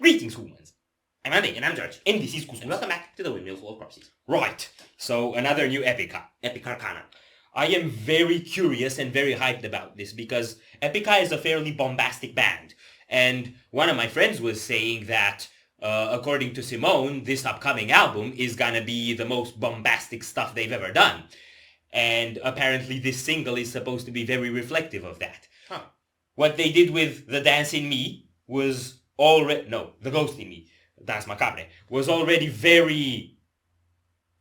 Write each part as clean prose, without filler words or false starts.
Greetings, humans. I'm Andy, and I'm George, and this is Kus, and welcome back to the Windmill full of corpses. Right, so another new Epica, Arcana. I am very curious and very hyped about this because Epica is a fairly bombastic band, and one of my friends was saying that, according to Simone, this upcoming album is gonna be the most bombastic stuff they've ever done. And apparently this single is supposed to be very reflective of that. Huh. What they did with The Dance in Me was already... No, The Ghost in Me, Dance Macabre, was already very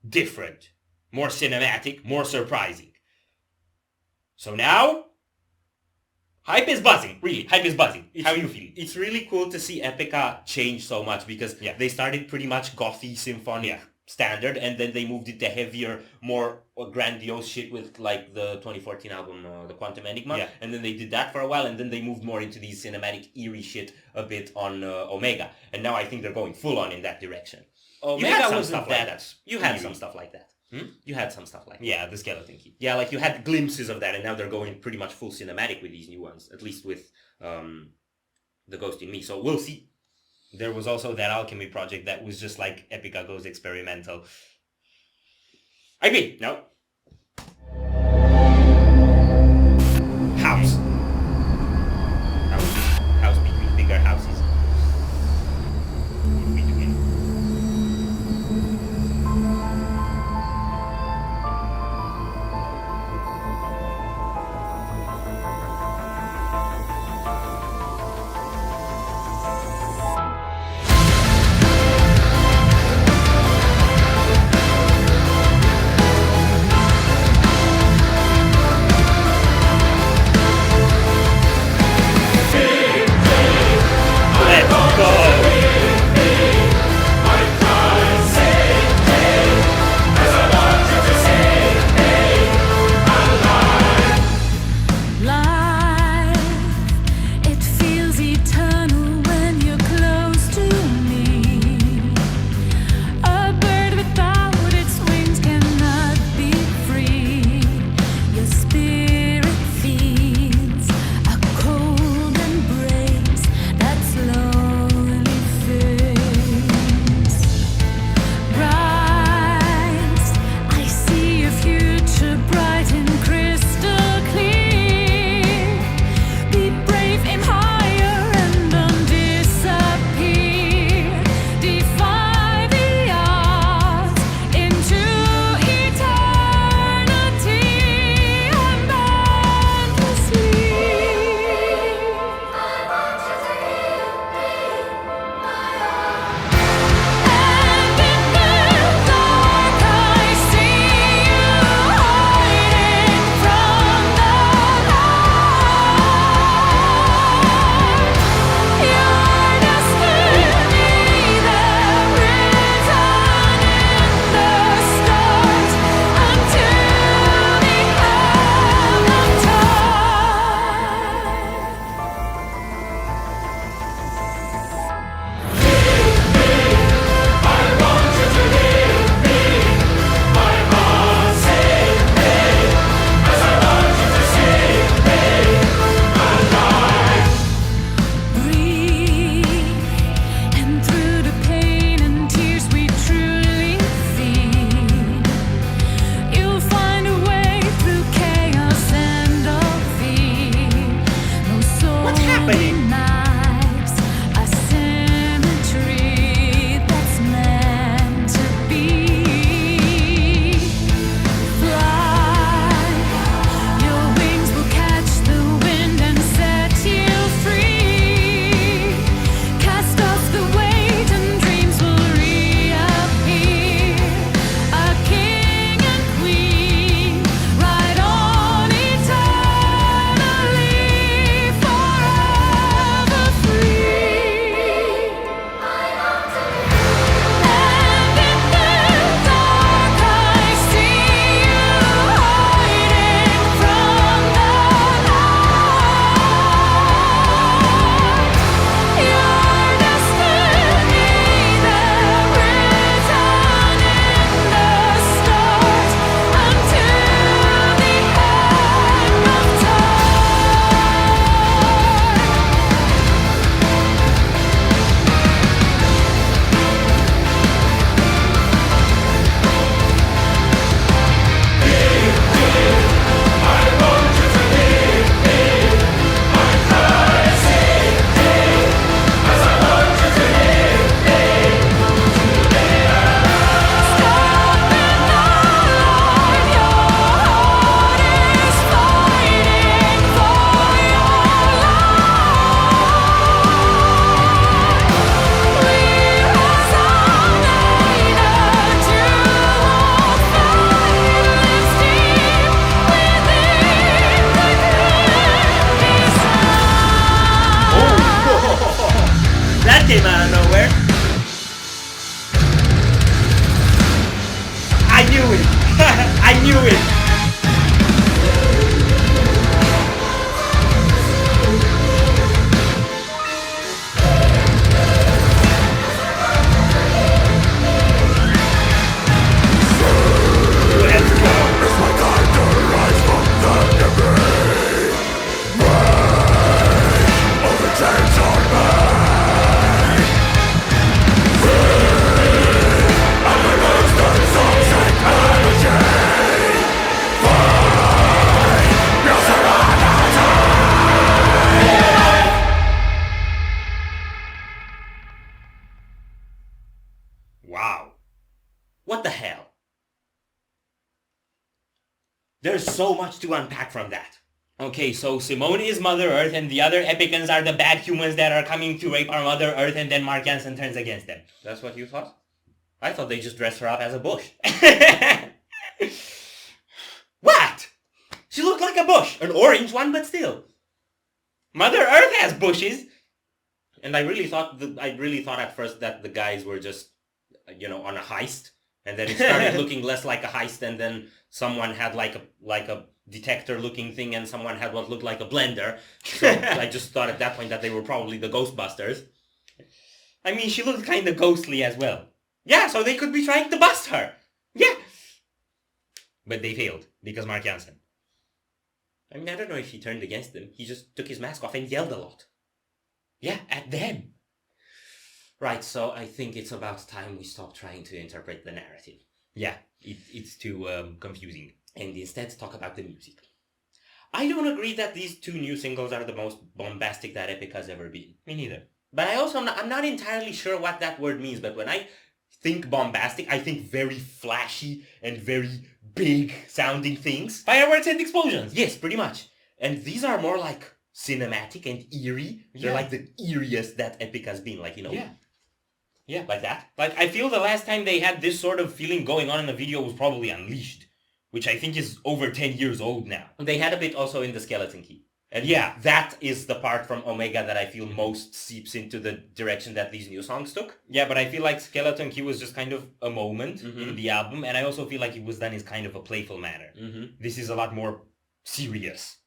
different. More cinematic, more surprising. So now... hype is buzzing, really. Hype is buzzing. How are you feeling? It's really cool to see Epica change so much because they started pretty much gothy symphonic standard, and then they moved into heavier, more grandiose shit with like the 2014 album, The Quantum Enigma, and then they did that for a while, and then they moved more into these cinematic eerie shit a bit on Omega, and now I think they're going full on in that direction. Omega was stuff like that. You had some stuff like that. You had some stuff like that. Yeah, the Skeleton Key. Yeah, like you had glimpses of that, and now they're going pretty much full cinematic with these new ones, at least with The Ghost in Me. So we'll see. There was also that Alchemy project that was just like Epica goes experimental. I agree. No. House. House between bigger houses. What are we doing? out of nowhere. I knew it! I knew it! Let's go! Wow. What the hell? There's so much to unpack from that. Okay, so Simone is Mother Earth and the other Epicans are the bad humans that are coming to rape our Mother Earth, and then Mark Jansen turns against them. That's what you thought? I thought they just dressed her up as a bush. What? She looked like a bush. An orange one, but still. Mother Earth has bushes. And I really thought at first that the guys were just, on a heist. And then it started looking less like a heist, and then someone had like a detector looking thing, and someone had what looked like a blender. So I just thought at that point that they were probably the Ghostbusters. I mean, she looked kind of ghostly as well. Yeah, so they could be trying to bust her. Yeah. But they failed, because Mark Jansen. I mean, I don't know if he turned against them. He just took his mask off and yelled a lot. Yeah, at them. Right, so I think it's about time we stop trying to interpret the narrative. Yeah, it's too confusing. And instead talk about the music. I don't agree that these two new singles are the most bombastic that Epica's ever been. Me neither. But I'm not entirely sure what that word means, but when I think bombastic, I think very flashy and very big sounding things. Fireworks and explosions. Yes, pretty much. And these are more like cinematic and eerie. They're like the eeriest that Epica's been, Yeah, like that. Like, I feel the last time they had this sort of feeling going on in a video was probably Unleashed, which I think is over 10 years old now. They had a bit also in the Skeleton Key. And yeah, that is the part from Omega that I feel most seeps into the direction that these new songs took. Yeah, but I feel like Skeleton Key was just kind of a moment in the album, and I also feel like it was done in kind of a playful manner. This is a lot more serious.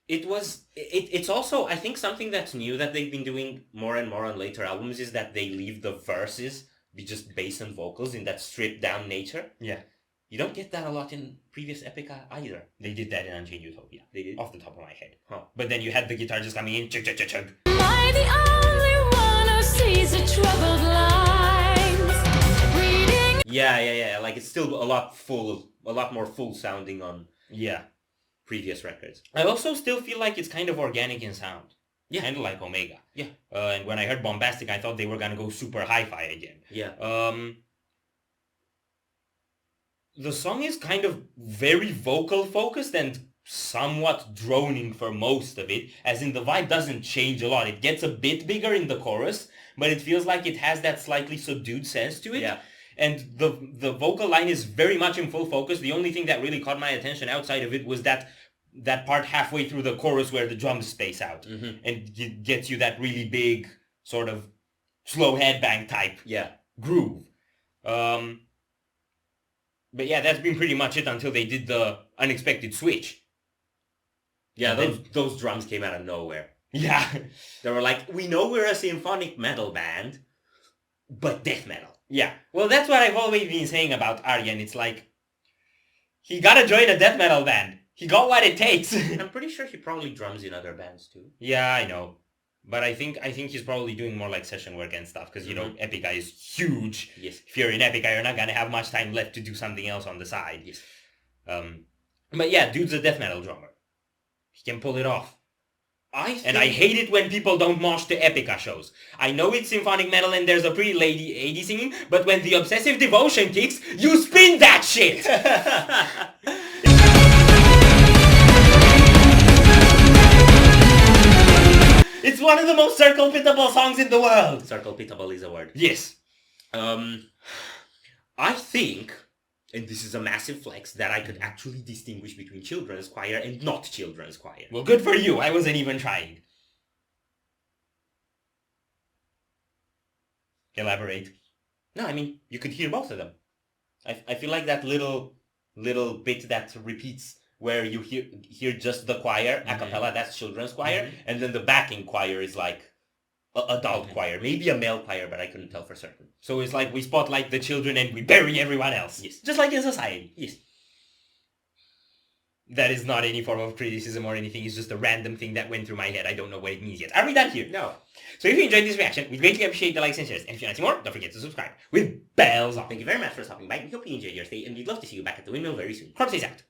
It's also, I think, something that's new that they've been doing more and more on later albums is that they leave the verses be just bass and vocals in that stripped down nature. Yeah. You don't get that a lot in previous Epica either. They did that in Unchained Utopia. They did? Off the top of my head. Huh. But then you had the guitar just coming in, chug, chug, chug, chug. Am I the only one who sees the troubled lines? Reading. Yeah. Like, it's still a lot more full sounding on previous records. I also still feel like it's kind of organic in sound. Yeah. Kind of like Omega. Yeah. And when I heard Bombastic, I thought they were going to go super hi-fi again. Yeah. The song is kind of very vocal focused and somewhat droning for most of it, as in the vibe doesn't change a lot. It gets a bit bigger in the chorus, but it feels like it has that slightly subdued sense to it. Yeah. And the vocal line is very much in full focus. The only thing that really caught my attention outside of it was that part halfway through the chorus where the drums space out. And it gets you that really big sort of slow headbang type groove. But yeah, that's been pretty much it until they did the unexpected switch. Yeah, those drums came out of nowhere. Yeah. They were like, we know we're a symphonic metal band, but death metal. Yeah. Well, that's what I've always been saying about Arjen. It's like, he gotta join a death metal band. He got what it takes. I'm pretty sure he probably drums in other bands too. Yeah, I know. But I think he's probably doing more like session work and stuff because, Epica is huge. Yes. If you're in Epica, you're not going to have much time left to do something else on the side. Yes. But yeah, dude's a death metal drummer. He can pull it off. And I hate it when people don't mosh to Epica shows. I know it's symphonic metal and there's a pretty lady singing, but when the obsessive devotion kicks, you spin that shit! It's one of the most circle-pitable songs in the world. Circle-pitable is a word. Yes. I think, and this is a massive flex, that I could actually distinguish between children's choir and not children's choir. Well, good for you. I wasn't even trying. Elaborate. No, I mean, you could hear both of them. I feel like that little bit that repeats where you hear just the choir, a cappella, that's children's choir, and then the backing choir is like adult choir, maybe a male choir, but I couldn't tell for certain. So it's like we spotlight the children and we bury everyone else. Yes. Just like in society. Yes. That is not any form of criticism or anything. It's just a random thing that went through my head. I don't know what it means yet. Are we done here? No. So if you enjoyed this reaction, we greatly appreciate the likes and shares. And if you want to see more, don't forget to subscribe with bells on. Thank you very much for stopping by. We hope you enjoyed your stay, and we'd love to see you back at the Windmill very soon. Corpses out.